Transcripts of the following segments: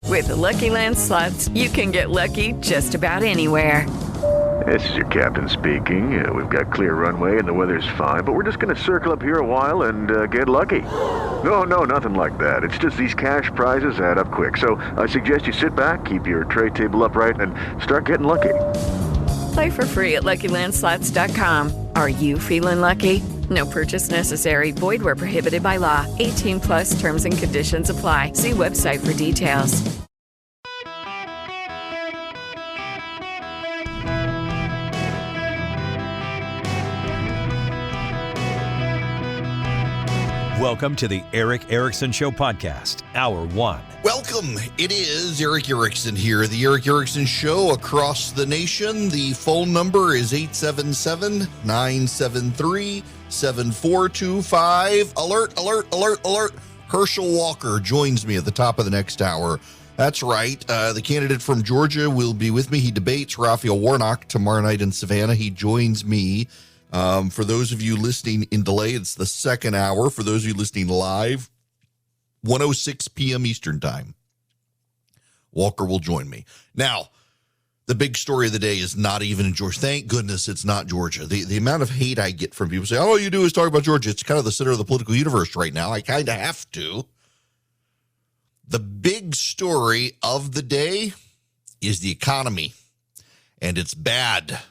With the Lucky Land Slots, you can get lucky just about anywhere. This is your captain speaking. We've got clear runway and the weather's fine, but we're just going to circle up here a while and get lucky. No, nothing like that. It's just these cash prizes add up quick. So I suggest you sit back, keep your tray table upright, and start getting lucky. Play for free at LuckyLandSlots.com. Are you feeling lucky? No purchase necessary. Void where prohibited by law. 18 plus terms and conditions apply. See website for details. Welcome to the Eric Erickson Show podcast, Hour 1. Welcome. It is Eric Erickson here, the Eric Erickson Show across the nation. The phone number is 877-973-7425. Alert, alert, alert, alert. Herschel Walker joins me at the top of the next hour. That's right. The candidate from Georgia will be with me. He debates Raphael Warnock tomorrow night in Savannah. He joins me. For those of you listening in delay, it's the second hour. For those of you listening live, 1:06 p.m. Eastern time. Walker will join me. Now, the big story of the day is not even in Georgia. Thank goodness it's not Georgia. The amount of hate I get from people saying, all you do is talk about Georgia. It's kind of the center of the political universe right now. I kind of have to. The big story of the day is the economy, and it's bad.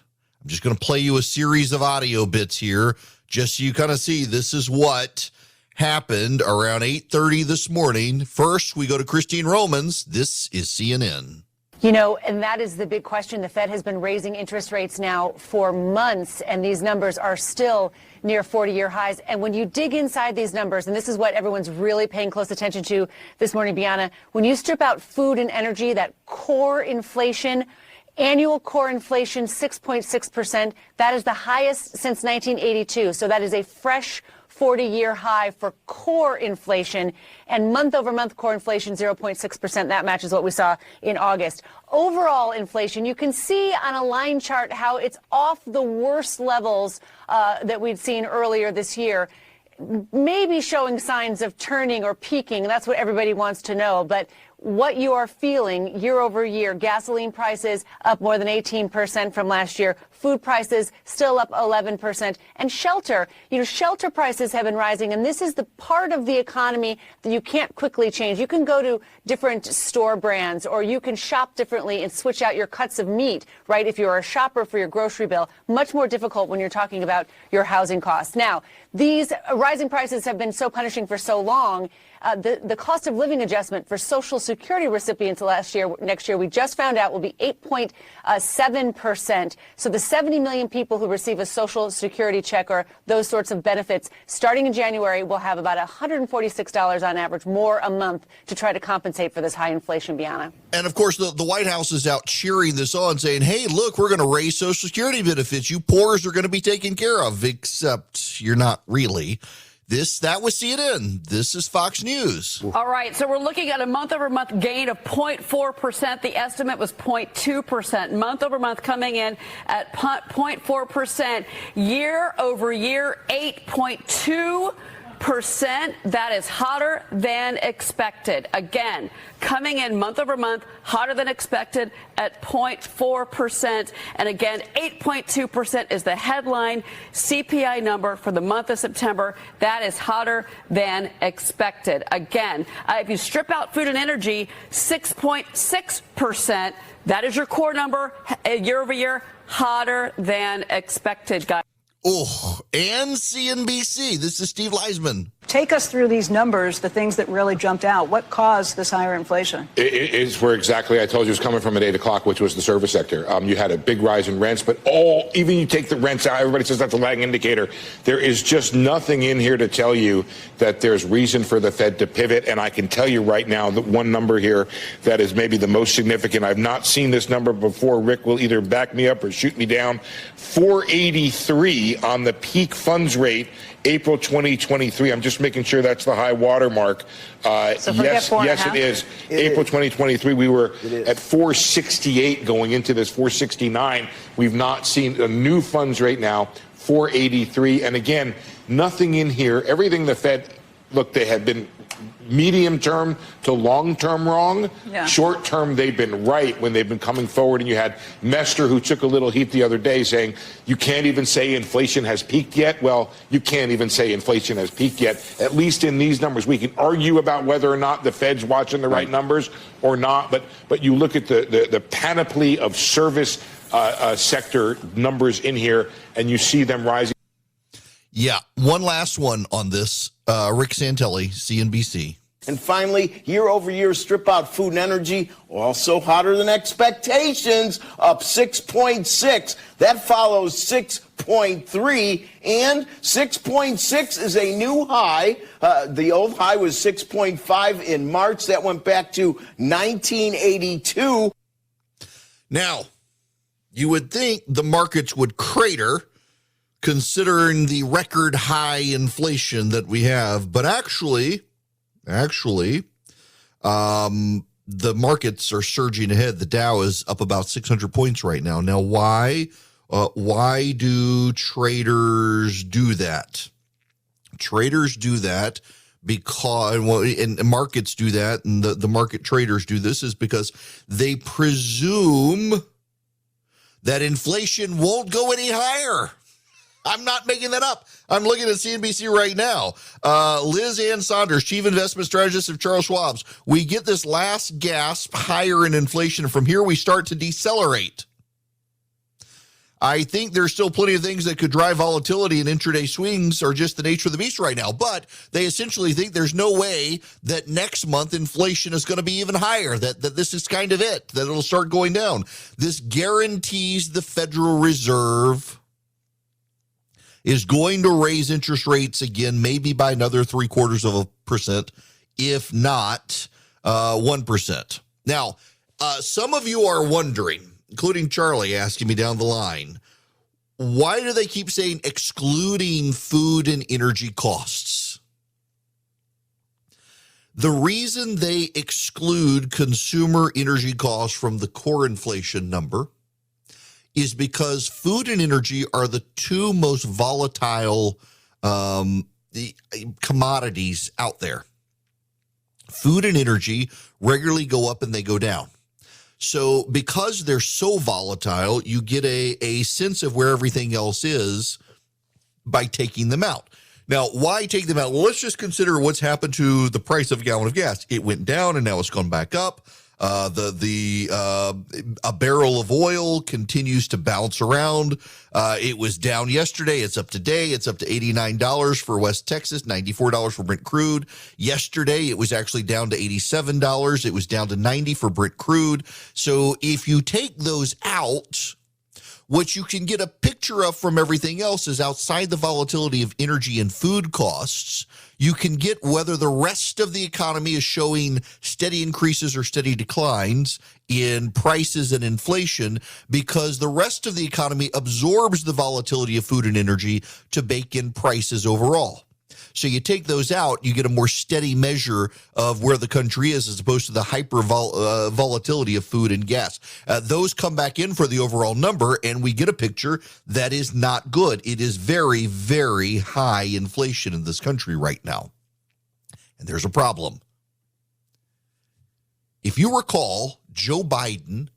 I'm just going to play you a series of audio bits here just so you kind of see this is what happened around 8:30 this morning. First, we go to Christine Romans. This is CNN. You know, and that is the big question. The Fed has been raising interest rates now for months, and these numbers are still near 40-year highs. And when you dig inside these numbers, and this is what everyone's really paying close attention to this morning, Bianna, when you strip out food and energy, that core inflation, annual core inflation, 6.6%. That is the highest since 1982. So that is a fresh 40-year high for core inflation, and month-over-month core inflation, 0.6%. That matches what we saw in August. Overall inflation, you can see on a line chart how it's off the worst levels that we'd seen earlier this year, maybe showing signs of turning or peaking. That's what everybody wants to know. But what you are feeling year over year, gasoline prices up more than 18% from last year, food prices still up 11%, and shelter prices have been rising, and this is the part of the economy that you can't quickly change. You can go to different store brands, or you can shop differently and switch out your cuts of meat, right, if you're a shopper for your grocery bill. Much more difficult when you're talking about your housing costs. Now, these rising prices have been so punishing for so long. The cost of living adjustment for Social Security recipients next year, we just found out will be 8.7%. So the 70 million people who receive a Social Security check or those sorts of benefits starting in January will have about $146 on average more a month to try to compensate for this high inflation, Bianna. And of course, the White House is out cheering this on, saying, hey, look, we're going to raise Social Security benefits. You poors are going to be taken care of, except you're not really. That was CNN. This is Fox News. All right. So we're looking at a month-over-month gain of 0.4%. The estimate was 0.2%. Month-over-month coming in at 0.4%. Year-over-year, 8.2%. That is hotter than expected. Again, coming in month over month, hotter than expected at 0.4%. And again, 8.2% is the headline CPI number for the month of September. That is hotter than expected. Again, if you strip out food and energy, 6.6%. That is your core number year over year, hotter than expected, guys. Oh, and CNBC. This is Steve Leisman. Take us through these numbers, the things that really jumped out. What caused this higher inflation? It is where exactly I told you it was coming from at 8 o'clock, which was the service sector. You had a big rise in rents, but even you take the rents out, everybody says that's a lagging indicator. There is just nothing in here to tell you that there's reason for the Fed to pivot. And I can tell you right now that one number here that is maybe the most significant. I've not seen this number before. Rick will either back me up or shoot me down. 483 on the peak funds rate, April 2023. I'm just making sure that's the high water mark. So yes, it is. April 2023, we were at 468 going into this 469. We've not seen a new funds rate now, 483. And again, nothing in here. Everything the Fed, look, they have been medium term to long term wrong. Yeah. Short term, they've been right when they've been coming forward. And you had Mester, who took a little heat the other day, saying you can't even say inflation has peaked yet. Well, you can't even say inflation has peaked yet, at least in these numbers. We can argue about whether or not the Fed's watching the right numbers or not, but you look at the panoply of service sector numbers in here, and you see them rising. Yeah, one last one on this. Rick Santelli, CNBC. And finally, year-over-year strip-out food and energy, also hotter than expectations, up 6.6. That follows 6.3, and 6.6 is a new high. The old high was 6.5 in March. That went back to 1982. Now, you would think the markets would crater considering the record high inflation that we have, but actually, the markets are surging ahead. The Dow is up about 600 points right now. Now, why do traders do that? Traders do that because, and markets do that, and the market traders do this is because they presume that inflation won't go any higher. I'm not making that up. I'm looking at CNBC right now. Liz Ann Saunders, Chief Investment Strategist of Charles Schwab's. We get this last gasp higher in inflation. From here, we start to decelerate. I think there's still plenty of things that could drive volatility, and intraday swings are just the nature of the beast right now. But they essentially think there's no way that next month inflation is going to be even higher, that this is kind of it, that it'll start going down. This guarantees the Federal Reserve is going to raise interest rates again, maybe by another 0.75%, if not 1%. Now, some of you are wondering, including Charlie asking me down the line, why do they keep saying excluding food and energy costs? The reason they exclude consumer energy costs from the core inflation number is because food and energy are the two most volatile commodities out there. Food and energy regularly go up and they go down. So because they're so volatile, you get a sense of where everything else is by taking them out. Now, why take them out? Well, let's just consider what's happened to the price of a gallon of gas. It went down and now it's gone back up. A barrel of oil continues to bounce around. It was down yesterday. It's up today. It's up to $89 for West Texas, $94 for Brent crude. Yesterday, it was actually down to $87. It was down to $90 for Brent crude. So if you take those out, what you can get a picture of from everything else is outside the volatility of energy and food costs, you can get whether the rest of the economy is showing steady increases or steady declines in prices and inflation, because the rest of the economy absorbs the volatility of food and energy to bake in prices overall. So you take those out, you get a more steady measure of where the country is as opposed to the hyper volatility of food and gas. Those come back in for the overall number, and we get a picture that is not good. It is very, very high inflation in this country right now. And there's a problem. If you recall, Joe Biden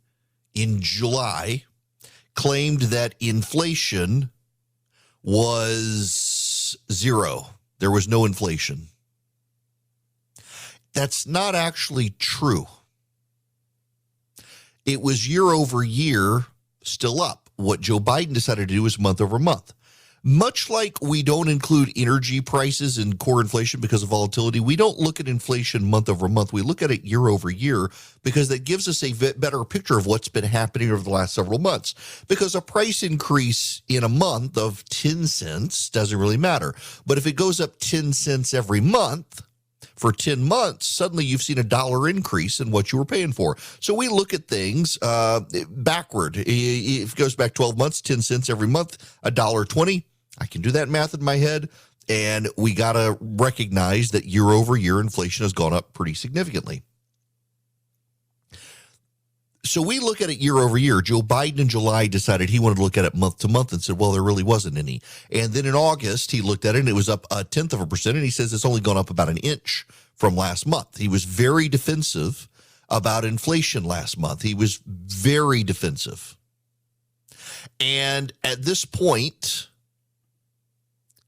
in July claimed that inflation was zero. There was no inflation. That's not actually true. It was year over year still up. What Joe Biden decided to do is month over month. Much like we don't include energy prices in core inflation because of volatility, we don't look at inflation month over month. We look at it year over year because that gives us a better picture of what's been happening over the last several months. Because a price increase in a month of 10 cents doesn't really matter. But if it goes up 10 cents every month for 10 months, suddenly you've seen $1 increase in what you were paying for. So we look at things backward. If it goes back 12 months, 10 cents every month, $1.20. I can do that math in my head, and we got to recognize that year over year inflation has gone up pretty significantly. So we look at it year over year. Joe Biden in July decided he wanted to look at it month to month and said, well, there really wasn't any. And then in August, he looked at it and it was up 0.1%. And he says it's only gone up about an inch from last month. He was very defensive about inflation last month. He was very defensive. And at this point,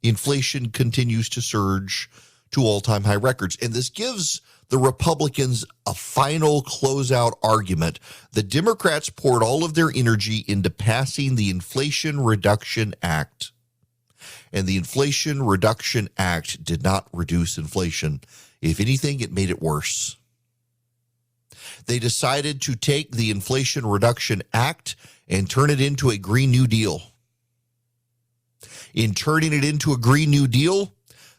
inflation continues to surge to all-time high records. And this gives the Republicans a final closeout argument. The Democrats poured all of their energy into passing the Inflation Reduction Act. And the Inflation Reduction Act did not reduce inflation. If anything, it made it worse. They decided to take the Inflation Reduction Act and turn it into a Green New Deal. In turning it into a Green New Deal,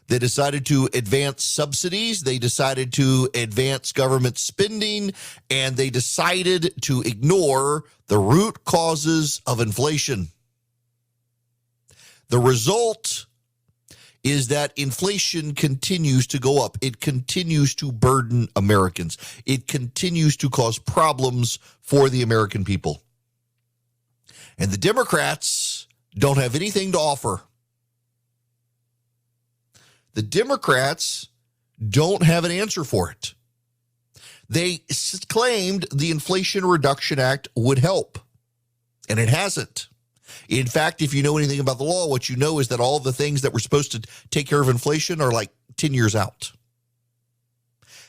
they decided to advance subsidies, they decided to advance government spending, and they decided to ignore the root causes of inflation. The result is that inflation continues to go up. It continues to burden Americans. It continues to cause problems for the American people. And the Democrats don't have anything to offer. The Democrats don't have an answer for it. They claimed the Inflation Reduction Act would help, and it hasn't. In fact, if you know anything about the law, what you know is that all the things that were supposed to take care of inflation are like 10 years out.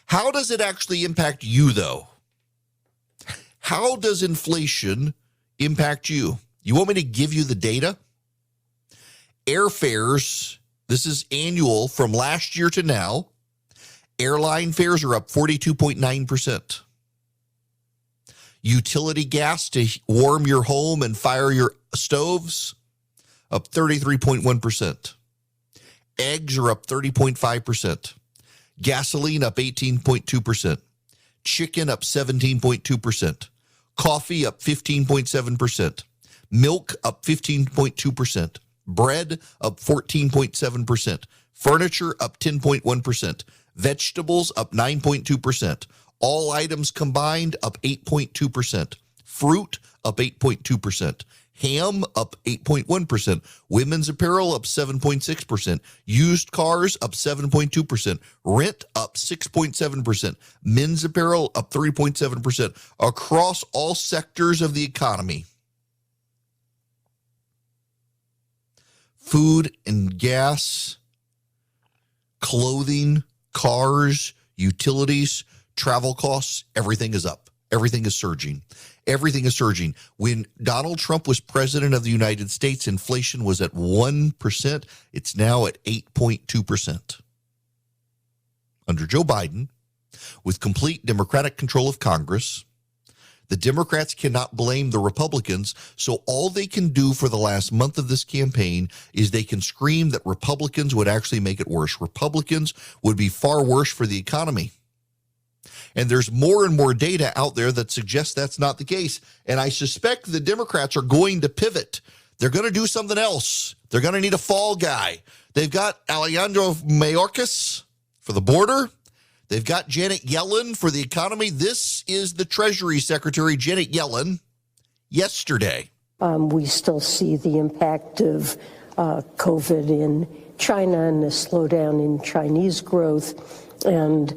How does it actually impact you, though? How does inflation impact you? You want me to give you the data? Airfares, this is annual from last year to now. Airline fares are up 42.9%. Utility gas to warm your home and fire your stoves, up 33.1%. Eggs are up 30.5%. Gasoline up 18.2%. Chicken up 17.2%. Coffee up 15.7%. Milk up 15.2%. Bread up 14.7%. Furniture up 10.1%. Vegetables up 9.2%. All items combined up 8.2%. Fruit up 8.2%. Ham up 8.1%. Women's apparel up 7.6%. Used cars up 7.2%. Rent up 6.7%. Men's apparel up 3.7%. Across all sectors of the economy. Food and gas, clothing, cars, utilities, travel costs, everything is up. Everything is surging. Everything is surging. When Donald Trump was president of the United States, inflation was at 1%. It's now at 8.2%. Under Joe Biden, with complete Democratic control of Congress, the Democrats cannot blame the Republicans, so all they can do for the last month of this campaign is they can scream that Republicans would actually make it worse. Republicans would be far worse for the economy. And there's more and more data out there that suggests that's not the case. And I suspect the Democrats are going to pivot. They're going to do something else. They're going to need a fall guy. They've got Alejandro Mayorkas for the border. They've got Janet Yellen for the economy. This is the Treasury Secretary, Janet Yellen, yesterday. We still see the impact of COVID in China and the slowdown in Chinese growth. And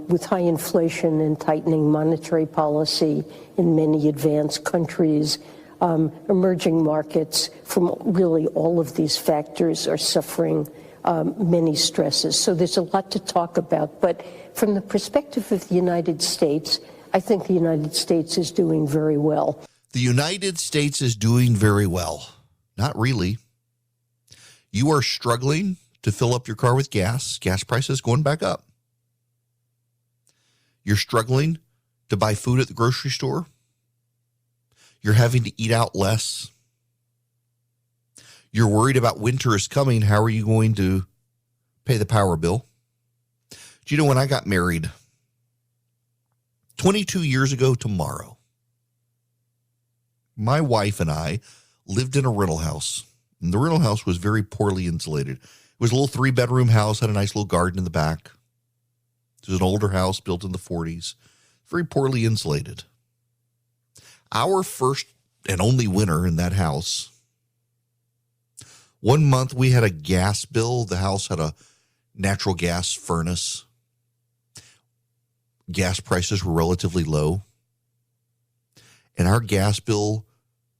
with high inflation and tightening monetary policy in many advanced countries, emerging markets from really all of these factors are suffering many stresses. So there's a lot to talk about. But from the perspective of the United States, I think the United States is doing very well. The United States is doing very well. Not really. You are struggling to fill up your car with gas. Gas prices going back up. You're struggling to buy food at the grocery store. You're having to eat out less. You're worried about winter is coming. How are you going to pay the power bill? Do you know when I got married 22 years ago tomorrow, my wife and I lived in a rental house. And the rental house was very poorly insulated. It was a little 3-bedroom house, had a nice little garden in the back. It was an older house built in the 40s, very poorly insulated. Our first and only winter in that house, one month we had a gas bill. The house had a natural gas furnace. Gas prices were relatively low. And our gas bill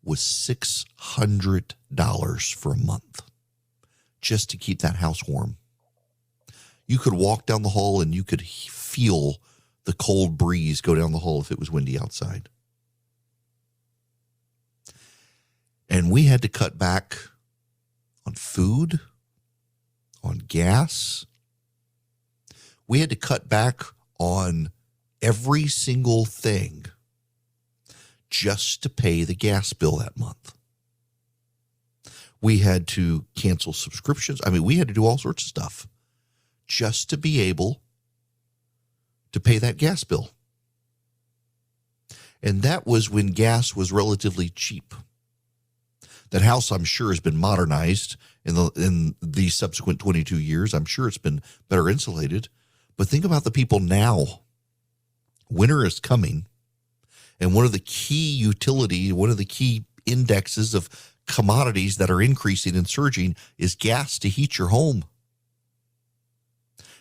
was $600 for a month just to keep that house warm. You could walk down the hall and you could feel the cold breeze go down the hall if it was windy outside. And we had to cut back on food, on gas. We had to cut back on every single thing just to pay the gas bill that month. We had to cancel subscriptions. I mean, we had to do all sorts of stuff just to be able to pay that gas bill. And that was when gas was relatively cheap. That house, I'm sure, has been modernized in the subsequent 22 years. I'm sure it's been better insulated. But think about the people now. Winter is coming. And one of the key indexes of commodities that are increasing and surging is gas to heat your home.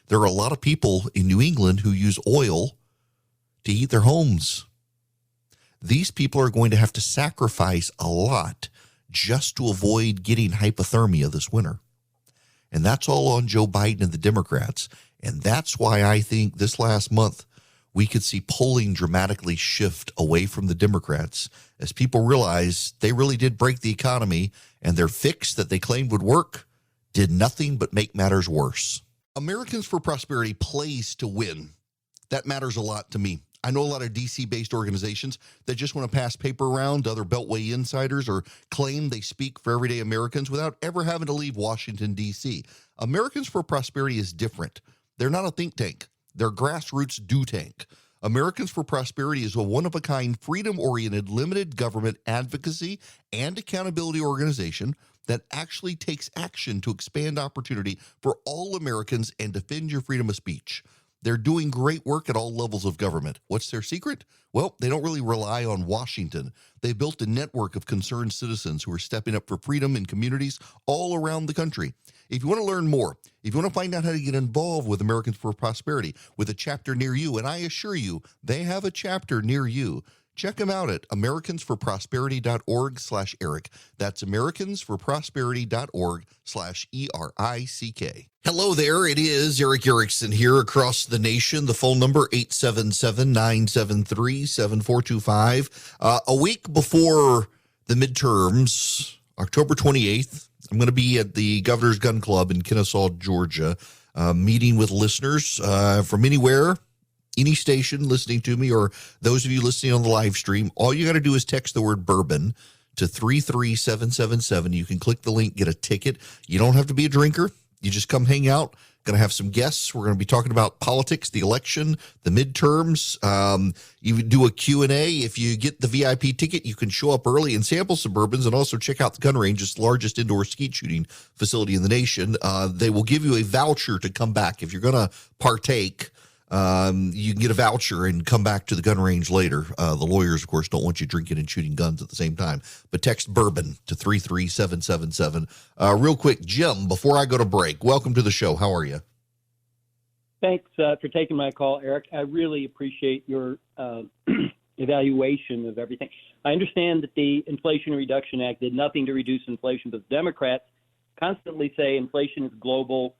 There are a lot of people in New England who use oil to heat their homes. These people are going to have to sacrifice a lot just to avoid getting hypothermia this winter. And that's all on Joe Biden and the Democrats. And that's why I think this last month we could see polling dramatically shift away from the Democrats as people realize they really did break the economy, and their fix that they claimed would work did nothing but make matters worse. Americans for Prosperity plays to win. That matters a lot to me. I know a lot of D.C.-based organizations that just want to pass paper around to other Beltway insiders or claim they speak for everyday Americans without ever having to leave Washington, D.C. Americans for Prosperity is different. They're not a think tank. They're grassroots do tank. Americans for Prosperity is a one-of-a-kind, freedom-oriented, limited government advocacy and accountability organization that actually takes action to expand opportunity for all Americans and defend your freedom of speech. They're doing great work at all levels of government. What's their secret? Well, they don't really rely on Washington. They built a network of concerned citizens who are stepping up for freedom in communities all around the country. If you want to learn more, if you want to find out how to get involved with Americans for Prosperity with a chapter near you, and I assure you, they have a chapter near you, check them out at americansforprosperity.org/Eric. That's americansforprosperity.org/ERICK. Hello there. It is Eric Erickson here across the nation. The phone number 877-973-7425. A week before the midterms, October 28th, I'm going to be at the Governor's Gun Club in Kennesaw, Georgia, meeting with listeners from anywhere, any station listening to me, or those of you listening on the live stream. All you got to do is text the word bourbon to 33777. You can click the link, get a ticket. You don't have to be a drinker. You just come hang out. Going to have some guests. We're going to be talking about politics, the election, the midterms. You do a Q&A. If you get the VIP ticket, you can show up early and sample some bourbons and also check out the gun range. It's the largest indoor skeet shooting facility in the nation. They will give you a voucher to come back. If you're going to partake, you can get a voucher and come back to the gun range later. The lawyers, of course, don't want you drinking and shooting guns at the same time. But text bourbon to 33777. Real quick, Jim, before I go to break, welcome to the show. How are you? Thanks for taking my call, Eric. I really appreciate your evaluation of everything. I understand that the Inflation Reduction Act did nothing to reduce inflation, but the Democrats constantly say inflation is global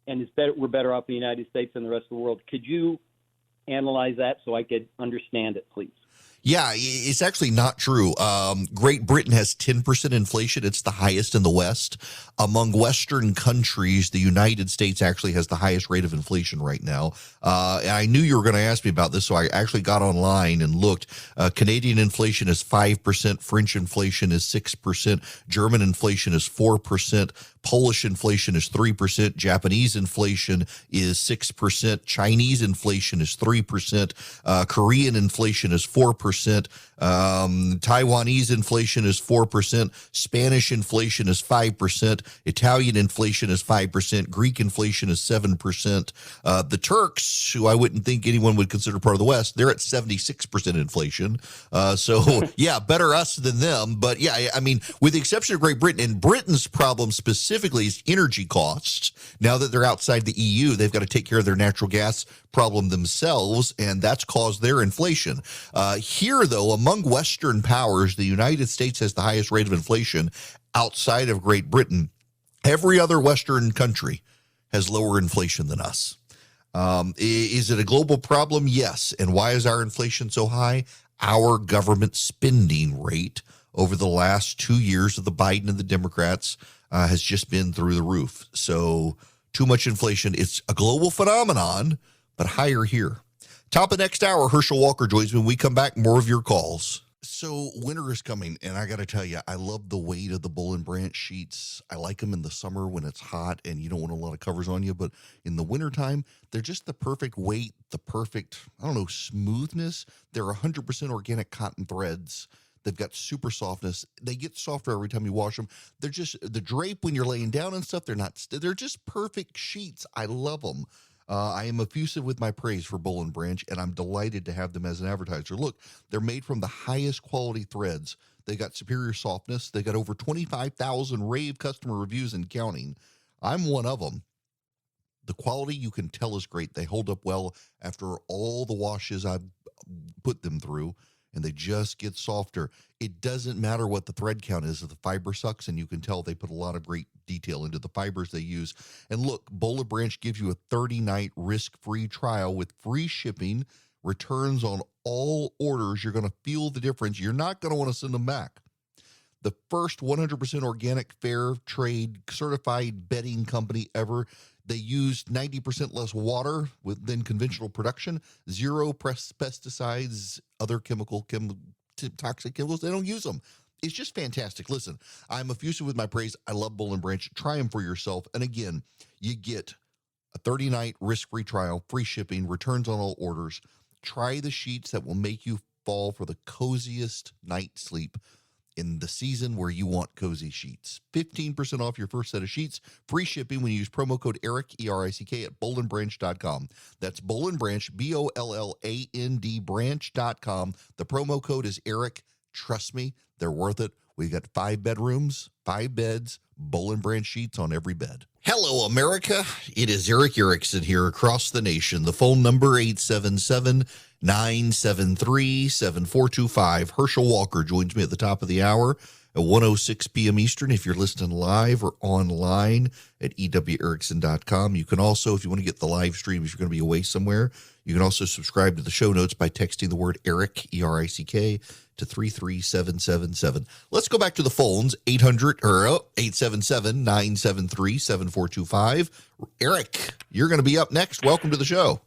and we're better off in the United States than the rest of the world. Could you analyze that so I could understand it, please? Yeah, it's actually not true. Great Britain has 10% inflation. It's the highest in the West. Among Western countries, the United States actually has the highest rate of inflation right now. And I knew you were going to ask me about this, so I actually got online and looked. Canadian inflation is 5%. French inflation is 6%. German inflation is 4%. Polish inflation is 3%. Japanese inflation is 6%. Chinese inflation is 3%. Korean inflation is 4%. 4%. Taiwanese inflation is 4%. Spanish inflation is 5%. Italian inflation is 5%. Greek inflation is 7%. The Turks, who I wouldn't think anyone would consider part of the West, they're at 76% inflation. So, yeah, better us than them. But, yeah, I mean, with the exception of Great Britain, and Britain's problem specifically is energy costs. Now that they're outside the EU, they've got to take care of their natural gas problem themselves, and that's caused their inflation. Here, though, among Western powers, the United States has the highest rate of inflation outside of Great Britain. Every other Western country has lower inflation than us. Is it a global problem? Yes. And why is our inflation so high? Our government spending rate over the last 2 years of the Biden and the Democrats has just been through the roof. So too much inflation. It's a global phenomenon, but higher here. Top of next hour, Herschel Walker joins me when we come back. More of your calls. So winter is coming, and I got to tell you, I love the weight of the Bull and Branch sheets. I like them in the summer when it's hot and you don't want a lot of covers on you, but in the wintertime, they're just the perfect weight, the perfect, smoothness. They're 100% organic cotton threads. They've got super softness. They get softer every time you wash them. They're just, the drape when you're laying down and stuff, they're just perfect sheets. I love them. I am effusive with my praise for Bull and Branch, and I'm delighted to have them as an advertiser. Look, they're made from the highest quality threads. They got superior softness. They got over 25,000 rave customer reviews and counting. I'm one of them. The quality you can tell is great. They hold up well after all the washes I've put them through, and they just get softer. It doesn't matter what the thread count is if the fiber sucks, and you can tell they put a lot of great detail into the fibers they use. And look, Bull and Branch gives you a 30-night risk-free trial with free shipping, returns on all orders. You're going to feel the difference. You're not going to want to send them back. The first 100% organic, fair trade, certified bedding company ever. They use 90% less water than conventional production, zero pesticides, other toxic chemicals. They don't use them. It's just fantastic. Listen, I'm effusive with my praise. I love Bull and Branch. Try them for yourself. And again, you get a 30-night risk-free trial, free shipping, returns on all orders. Try the sheets that will make you fall for the coziest night sleep in the season where you want cozy sheets. 15% off your first set of sheets. Free shipping when you use promo code ERIC, E-R-I-C-K, at bullandbranch.com. That's Bull and Branch, B-O-L-L-A-N-D, branch.com. The promo code is ERIC. Trust me, they're worth it. We've got 5 bedrooms, 5 beds, Bull and Branch sheets on every bed. Hello, America. It is Eric Erickson here across the nation. The phone number, 877-973-7425. Herschel Walker joins me at the top of the hour at 1:06 p.m. Eastern. If you're listening live or online at ewerickson.com. You can also, if you want to get the live stream, if you're going to be away somewhere, you can also subscribe to the show notes by texting the word ERIC, E-R-I-C-K, to 33777. Let's go back to the phones, 877-973-7425. Eric, you're going to be up next. Welcome to the show.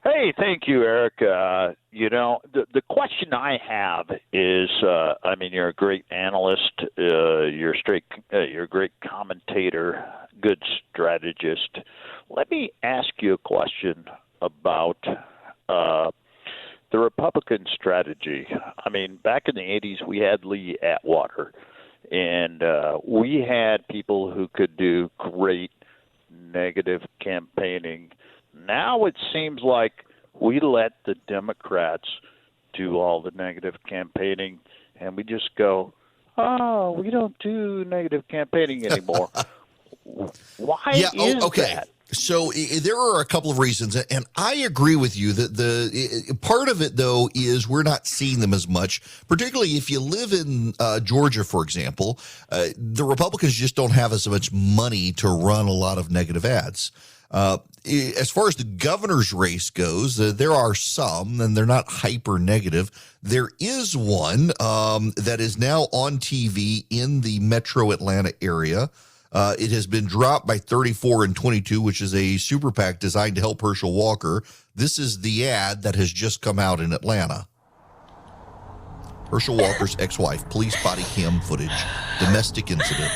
Hey, thank you, Eric. The question I have is, you're a great analyst, you're a great commentator, good strategist. Let me ask you a question about the Republican strategy. Back in the 80s, we had Lee Atwater, and we had people who could do great negative campaigning. Now it seems like we let the Democrats do all the negative campaigning, and we just go, oh, we don't do negative campaigning anymore. Why is that? So there are a couple of reasons, and I agree with you that the part of it, though, is we're not seeing them as much, particularly if you live in Georgia, for example. The Republicans just don't have as much money to run a lot of negative ads. As far as the governor's race goes, there are some, and they're not hyper negative. There is one that is now on TV in the metro Atlanta area. It has been dropped by 34 and 22, which is a super PAC designed to help Herschel Walker. This is the ad that has just come out in Atlanta. Herschel Walker's ex-wife, police body cam footage, domestic incident.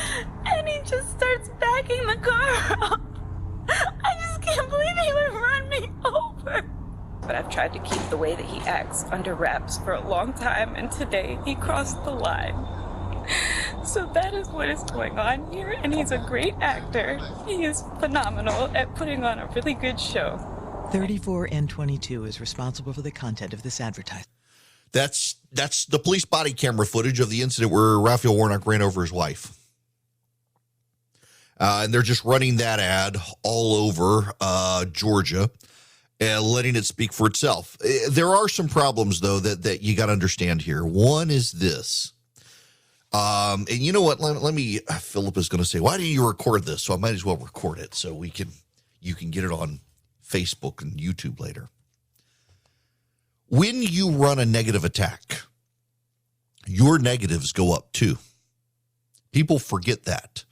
And he just starts backing the car up. I just can't believe he would run me over. but I've tried to keep the way that he acts under wraps for a long time, and today he crossed the line. So that is what is going on here, and he's a great actor. He is phenomenal at putting on a really good show. 34N22 is responsible for the content of this advertisement. That's the police body camera footage of the incident where Raphael Warnock ran over his wife. And they're just running that ad all over Georgia and letting it speak for itself. There are some problems, though, that you got to understand here. One is this. And you know what? Let me, Philip is going to say, why didn't you record this? So I might as well record it so you can get it on Facebook and YouTube later. When you run a negative attack, your negatives go up too. People forget that.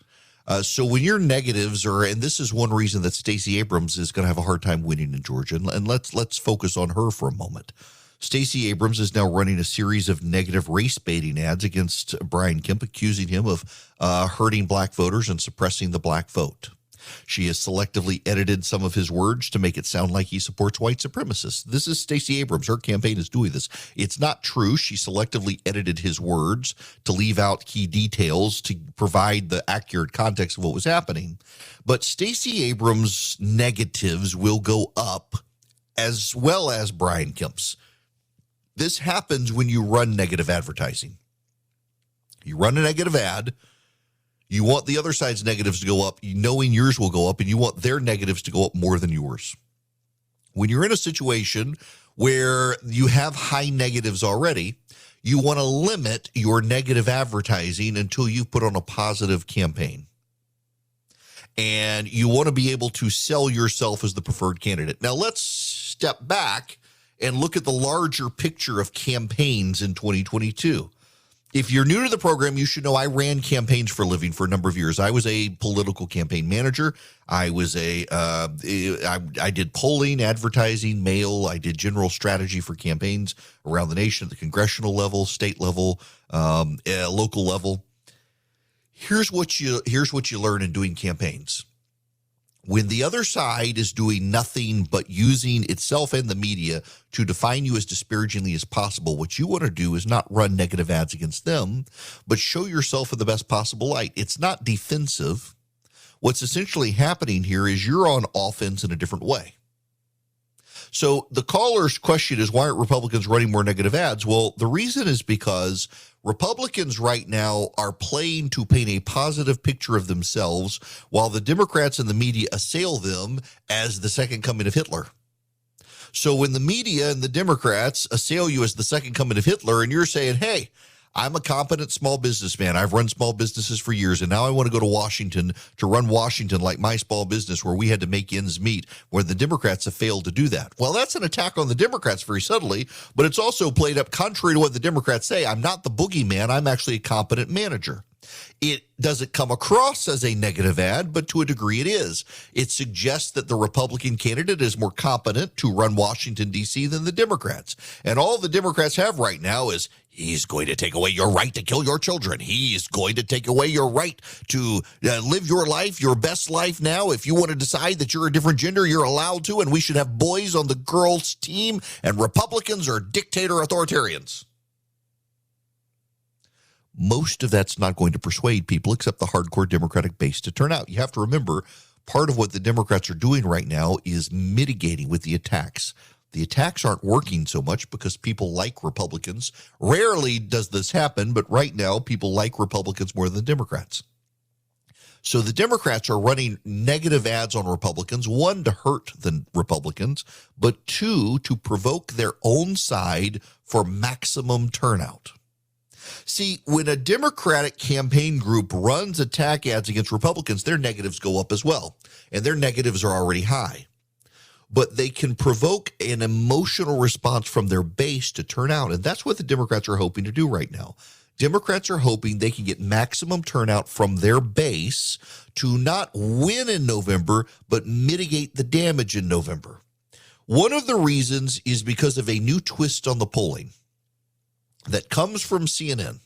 So when your negatives are, and this is one reason that Stacey Abrams is going to have a hard time winning in Georgia, and let's focus on her for a moment. Stacey Abrams is now running a series of negative race baiting ads against Brian Kemp, accusing him of hurting black voters and suppressing the black vote. She has selectively edited some of his words to make it sound like he supports white supremacists. This is Stacey Abrams. Her campaign is doing this. It's not true. She selectively edited his words to leave out key details to provide the accurate context of what was happening. But Stacey Abrams' negatives will go up as well as Brian Kemp's. This happens when you run negative advertising. You run a negative ad. You want the other side's negatives to go up, knowing yours will go up, and you want their negatives to go up more than yours. When you're in a situation where you have high negatives already, you want to limit your negative advertising until you put on a positive campaign. And you want to be able to sell yourself as the preferred candidate. Now, let's step back and look at the larger picture of campaigns in 2022. If you're new to the program, you should know I ran campaigns for a living for a number of years. I was a political campaign manager. I did polling, advertising, mail. I did general strategy for campaigns around the nation at the congressional level, state level, local level. Here's what you learn in doing campaigns. When the other side is doing nothing but using itself and the media to define you as disparagingly as possible, what you want to do is not run negative ads against them, but show yourself in the best possible light. It's not defensive. What's essentially happening here is you're on offense in a different way. So the caller's question is, why aren't Republicans running more negative ads? Well, the reason is because Republicans right now are playing to paint a positive picture of themselves while the Democrats and the media assail them as the second coming of Hitler. So when the media and the Democrats assail you as the second coming of Hitler and you're saying, hey, I'm a competent small businessman. I've run small businesses for years, and now I want to go to Washington to run Washington like my small business where we had to make ends meet, where the Democrats have failed to do that. Well, that's an attack on the Democrats very subtly, but it's also played up contrary to what the Democrats say. I'm not the boogeyman. I'm actually a competent manager. It doesn't come across as a negative ad, but to a degree it is. It suggests that the Republican candidate is more competent to run Washington, D.C. than the Democrats. And all the Democrats have right now is, he's going to take away your right to kill your children. He's going to take away your right to live your life, your best life now. If you want to decide that you're a different gender, you're allowed to, and we should have boys on the girls' team, and Republicans are dictator authoritarians. Most of that's not going to persuade people except the hardcore Democratic base to turn out. You have to remember, part of what the Democrats are doing right now is mitigating with the attacks. The attacks aren't working so much because people like Republicans. Rarely does this happen, but right now people like Republicans more than Democrats. So the Democrats are running negative ads on Republicans, one, to hurt the Republicans, but two, to provoke their own side for maximum turnout. See, when a Democratic campaign group runs attack ads against Republicans, their negatives go up as well, and their negatives are already high. But they can provoke an emotional response from their base to turn out, and that's what the Democrats are hoping to do right now. Democrats are hoping they can get maximum turnout from their base to not win in November, but mitigate the damage in November. One of the reasons is because of a new twist on the polling that comes from CNN,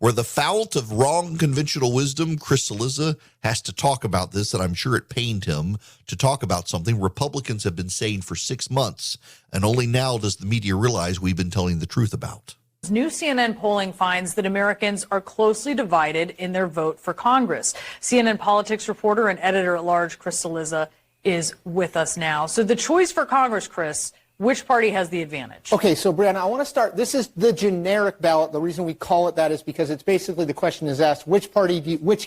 where the fount of wrong conventional wisdom, Chris Cillizza, has to talk about this, and I'm sure it pained him to talk about something Republicans have been saying for 6 months, and only now does the media realize we've been telling the truth about. New CNN polling finds that Americans are closely divided in their vote for Congress. CNN politics reporter and editor-at-large Chris Cillizza is with us now. So the choice for Congress, Chris, which party has the advantage? Okay, so Brianna, I want to start. This is the generic ballot. The reason we call it that is because it's basically the question is asked, which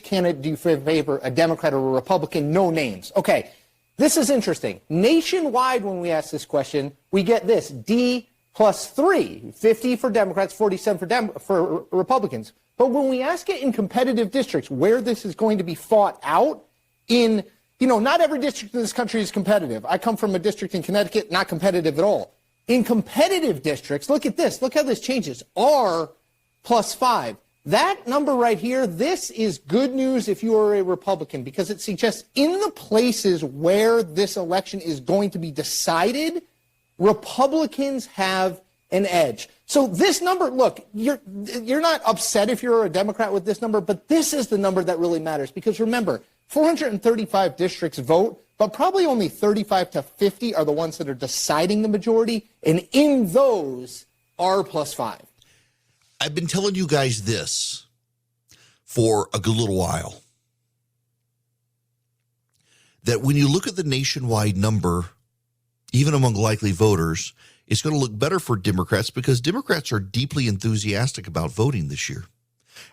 candidate do you favor, a Democrat or a Republican? No names. Okay, this is interesting. Nationwide, when we ask this question, we get this, D plus 3, 50 for Democrats, 47 for Republicans. But when we ask it in competitive districts where this is going to be fought out in, not every district in this country is competitive. I come from a district in Connecticut, not competitive at all. In competitive districts, look at this. Look how this changes. R plus 5. That number right here, this is good news if you are a Republican because it suggests in the places where this election is going to be decided, Republicans have an edge. So this number, look, you're not upset if you're a Democrat with this number, but this is the number that really matters because remember, 435 districts vote, but probably only 35 to 50 are the ones that are deciding the majority, and in those, R plus 5. I've been telling you guys this for a good little while, that when you look at the nationwide number, even among likely voters, it's going to look better for Democrats because Democrats are deeply enthusiastic about voting this year.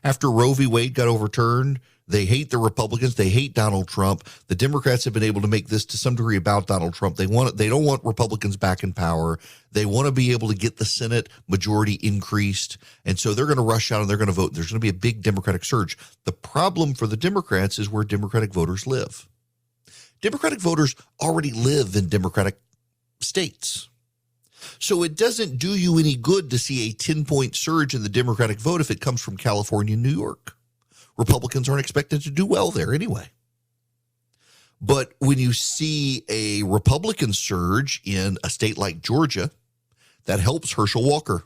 After Roe v. Wade got overturned, they hate the Republicans. They hate Donald Trump. The Democrats have been able to make this to some degree about Donald Trump. They don't want Republicans back in power. They want to be able to get the Senate majority increased. And so they're going to rush out and they're going to vote. There's going to be a big Democratic surge. The problem for the Democrats is where Democratic voters live. Democratic voters already live in Democratic states. So it doesn't do you any good to see a 10-point surge in the Democratic vote if it comes from California and New York. Republicans aren't expected to do well there anyway. But when you see a Republican surge in a state like Georgia, that helps Herschel Walker.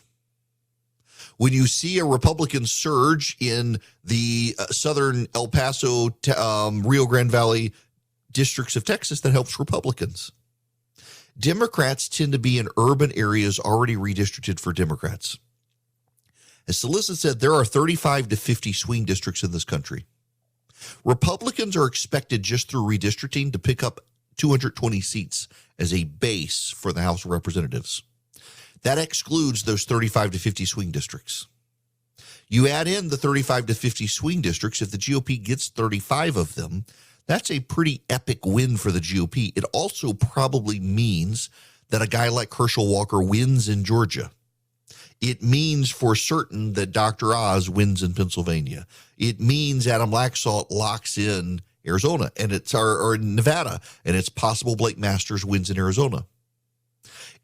When you see a Republican surge in the southern El Paso, Rio Grande Valley districts of Texas, that helps Republicans. Democrats tend to be in urban areas already redistricted for Democrats. As Cillizza said, there are 35 to 50 swing districts in this country. Republicans are expected just through redistricting to pick up 220 seats as a base for the House of Representatives. That excludes those 35 to 50 swing districts. You add in the 35 to 50 swing districts, if the GOP gets 35 of them, that's a pretty epic win for the GOP. It also probably means that a guy like Herschel Walker wins in Georgia. It means for certain that Dr. Oz wins in Pennsylvania. It means Adam Laxalt locks in Arizona and or Nevada, and it's possible Blake Masters wins in Arizona.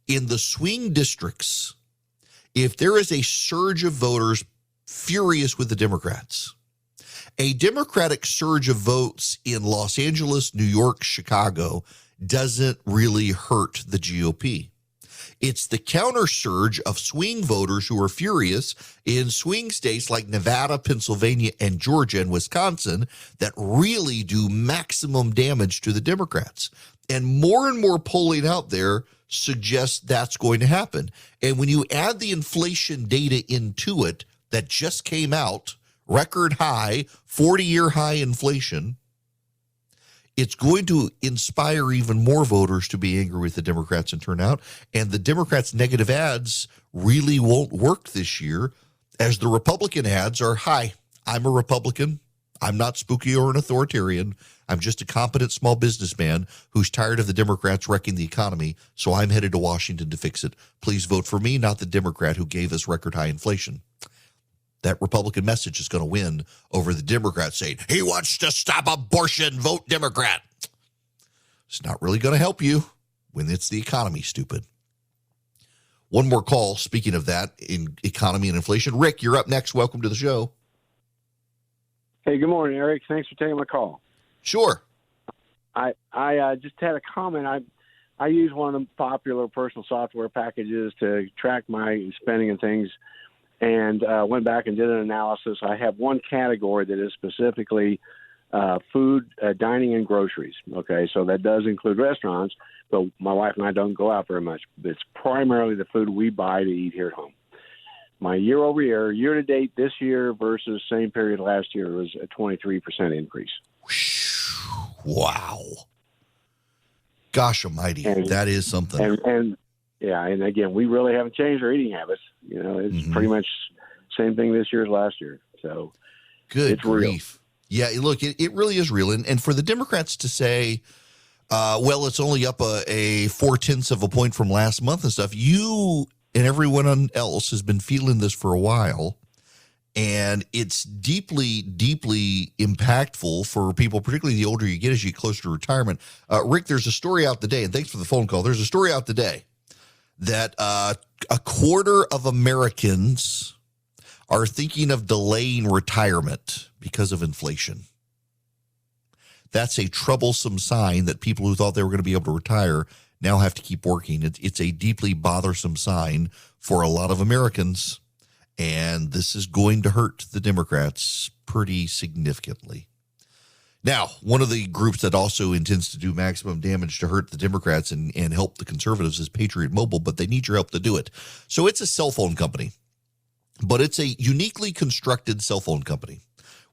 In the swing districts, if there is a surge of voters furious with the Democrats, a Democratic surge of votes in Los Angeles, New York, Chicago doesn't really hurt the GOP. It's the counter surge of swing voters who are furious in swing states like Nevada, Pennsylvania, and Georgia and Wisconsin that really do maximum damage to the Democrats. And more polling out there suggests that's going to happen. And when you add the inflation data into it that just came out, record high, 40-year high inflation, it's going to inspire even more voters to be angry with the Democrats and turn out. And the Democrats' negative ads really won't work this year, as the Republican ads are, hi, I'm a Republican. I'm not spooky or an authoritarian. I'm just a competent small businessman who's tired of the Democrats wrecking the economy, so I'm headed to Washington to fix it. Please vote for me, not the Democrat who gave us record high inflation. That Republican message is going to win over the Democrats saying, he wants to stop abortion, vote Democrat. It's not really going to help you when it's the economy, stupid. One more call, speaking of that, in economy and inflation. Rick, you're up next. Welcome to the show. Hey, good morning, Eric. Thanks for taking my call. Sure. I just had a comment. I use one of the popular personal software packages to track my spending and things. and went back and did an analysis. I have one category that is specifically food, dining, and groceries. Okay, so that does include restaurants, but my wife and I don't go out very much. It's primarily the food we buy to eat here at home. My year-over-year, year-to-date this year versus same period last year was a 23% increase. Wow. Gosh almighty, that is something. And again, we really haven't changed our eating habits. You know, it's pretty much same thing this year as last year. So good grief. Real. Yeah, look, it really is real. And for the Democrats to say, well, it's only up a 0.4 of a point from last month and stuff, you and everyone else has been feeling this for a while. And it's deeply, deeply impactful for people, particularly the older you get as you get closer to retirement. Rick, there's a story out today, and thanks for the phone call. There's a story out today that a quarter of Americans are thinking of delaying retirement because of inflation. That's a troublesome sign that people who thought they were going to be able to retire now have to keep working. It's a deeply bothersome sign for a lot of Americans. And this is going to hurt the Democrats pretty significantly. Now, one of the groups that also intends to do maximum damage to hurt the Democrats and help the conservatives is Patriot Mobile, but they need your help to do it. So it's a cell phone company, but it's a uniquely constructed cell phone company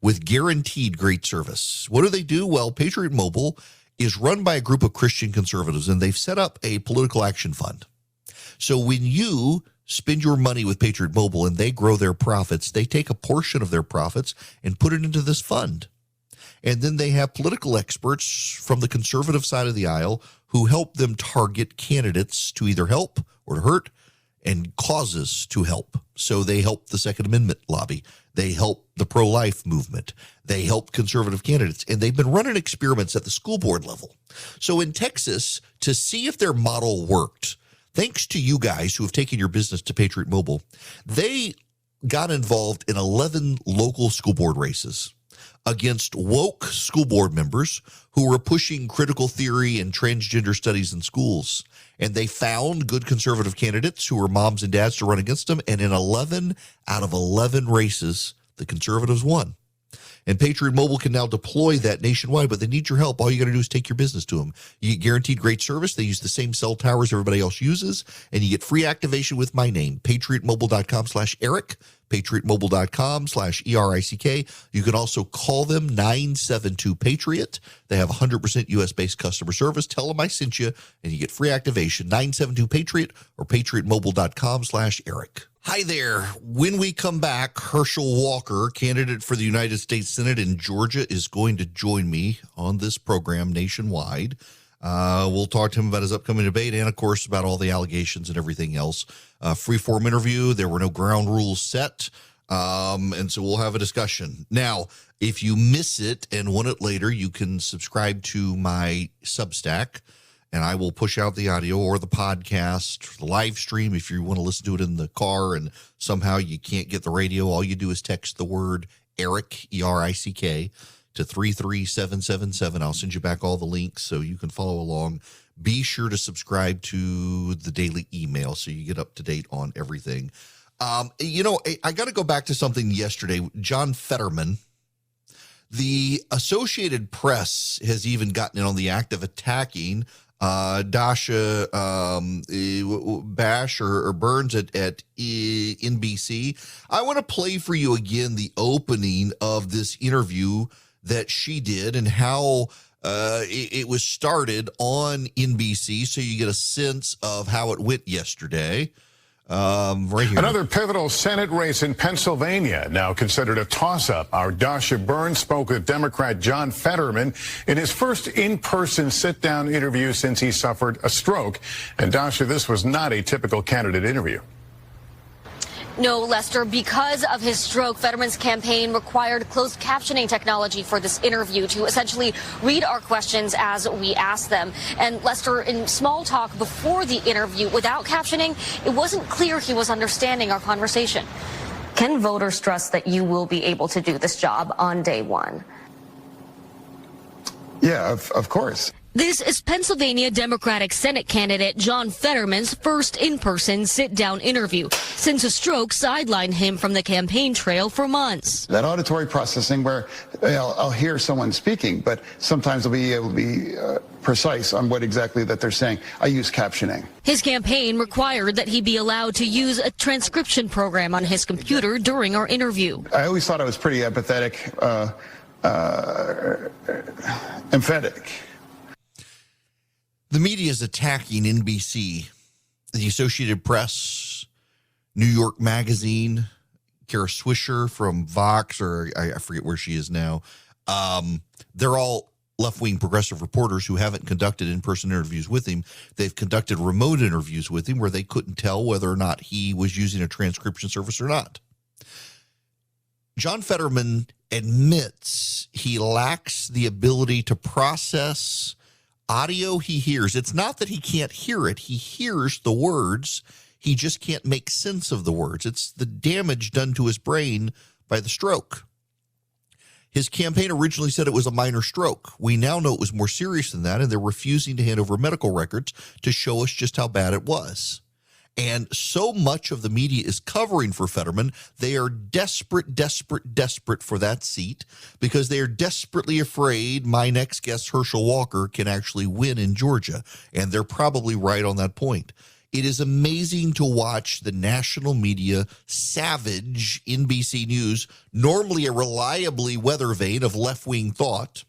with guaranteed great service. What do? Well, Patriot Mobile is run by a group of Christian conservatives, and they've set up a political action fund. So when you spend your money with Patriot Mobile and they grow their profits, they take a portion of their profits and put it into this fund. And then they have political experts from the conservative side of the aisle who help them target candidates to either help or to hurt and causes to help. So they help the Second Amendment lobby. They help the pro-life movement. They help conservative candidates. And they've been running experiments at the school board level. So in Texas, to see if their model worked, thanks to you guys who have taken your business to Patriot Mobile, they got involved in 11 local school board races against woke school board members who were pushing critical theory and transgender studies in schools. And they found good conservative candidates who were moms and dads to run against them. And in 11 out of 11 races, the conservatives won. And Patriot Mobile can now deploy that nationwide, but they need your help. All you got to do is take your business to them. You get guaranteed great service. They use the same cell towers everybody else uses, and you get free activation with my name, patriotmobile.com/Eric, patriotmobile.com/ERICK. You can also call them 972-PATRIOT. They have 100% U.S.-based customer service. Tell them I sent you, and you get free activation, 972-PATRIOT or patriotmobile.com/Eric. Hi there. When we come back, Herschel Walker, candidate for the United States Senate in Georgia, is going to join me on this program nationwide. We'll talk to him about his upcoming debate and, of course, about all the allegations and everything else. Free-form interview. There were no ground rules set, and so we'll have a discussion. Now, if you miss it and want it later, you can subscribe to my Substack, and I will push out the audio or the podcast, the live stream. If you want to listen to it in the car and somehow you can't get the radio, all you do is text the word Eric, ERICK, to 33777. I'll send you back all the links so you can follow along. Be sure to subscribe to the daily email so you get up to date on everything. I got to go back to something yesterday. John Fetterman, the Associated Press has even gotten in on the act of attacking Dasha Bash or Burns at NBC. I want to play for you again the opening of this interview that she did and how it was started on NBC, so you get a sense of how it went yesterday. Right here. Another pivotal Senate race in Pennsylvania, now considered a toss-up. Our Dasha Burns spoke with Democrat John Fetterman in his first in-person sit-down interview since he suffered a stroke. And Dasha, this was not a typical candidate interview. No, Lester, because of his stroke, Fetterman's campaign required closed captioning technology for this interview to essentially read our questions as we ask them. And Lester, in small talk before the interview without captioning, it wasn't clear he was understanding our conversation. Can voters trust that you will be able to do this job on day one? Yeah, of course. This is Pennsylvania Democratic Senate candidate John Fetterman's first in-person sit-down interview since a stroke sidelined him from the campaign trail for months. That auditory processing where I'll hear someone speaking, but sometimes I'll be able to be precise on what exactly that they're saying. I use captioning. His campaign required that he be allowed to use a transcription program on his computer during our interview. I always thought I was pretty empathetic, emphatic. The media is attacking NBC, the Associated Press, New York Magazine, Kara Swisher from Vox, or I forget where she is now. They're all left-wing progressive reporters who haven't conducted in-person interviews with him. They've conducted remote interviews with him where they couldn't tell whether or not he was using a transcription service or not. John Fetterman admits he lacks the ability to process audio he hears. It's not that he can't hear it. He hears the words. He just can't make sense of the words. It's the damage done to his brain by the stroke. His campaign originally said it was a minor stroke. We now know it was more serious than that, and they're refusing to hand over medical records to show us just how bad it was. And so much of the media is covering for Fetterman. They are desperate for that seat because they are desperately afraid my next guest, Herschel Walker, can actually win in Georgia. And they're probably right on that point. It is amazing to watch the national media savage NBC News, normally a reliably weather vane of left-wing thought,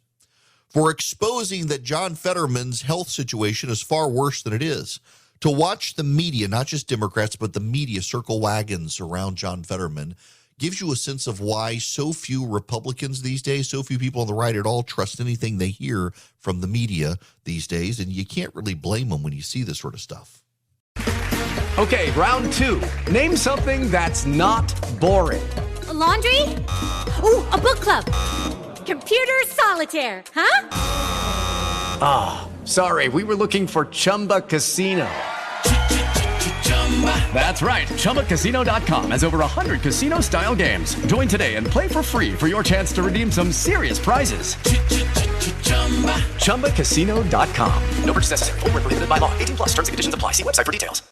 for exposing that John Fetterman's health situation is far worse than it is. To watch the media, not just Democrats, but the media circle wagons around John Fetterman gives you a sense of why so few Republicans these days, so few people on the right at all trust anything they hear from the media these days. And you can't really blame them when you see this sort of stuff. Okay, round two. Name something that's not boring. A laundry? Ooh, a book club. Computer solitaire, huh? Ah, sorry, we were looking for Chumba Casino. That's right, ChumbaCasino.com has over 100 casino-style games. Join today and play for free for your chance to redeem some serious prizes. ChumbaCasino.com. No purchase necessary. Void where prohibited by law. 18+ terms and conditions apply. See website for details.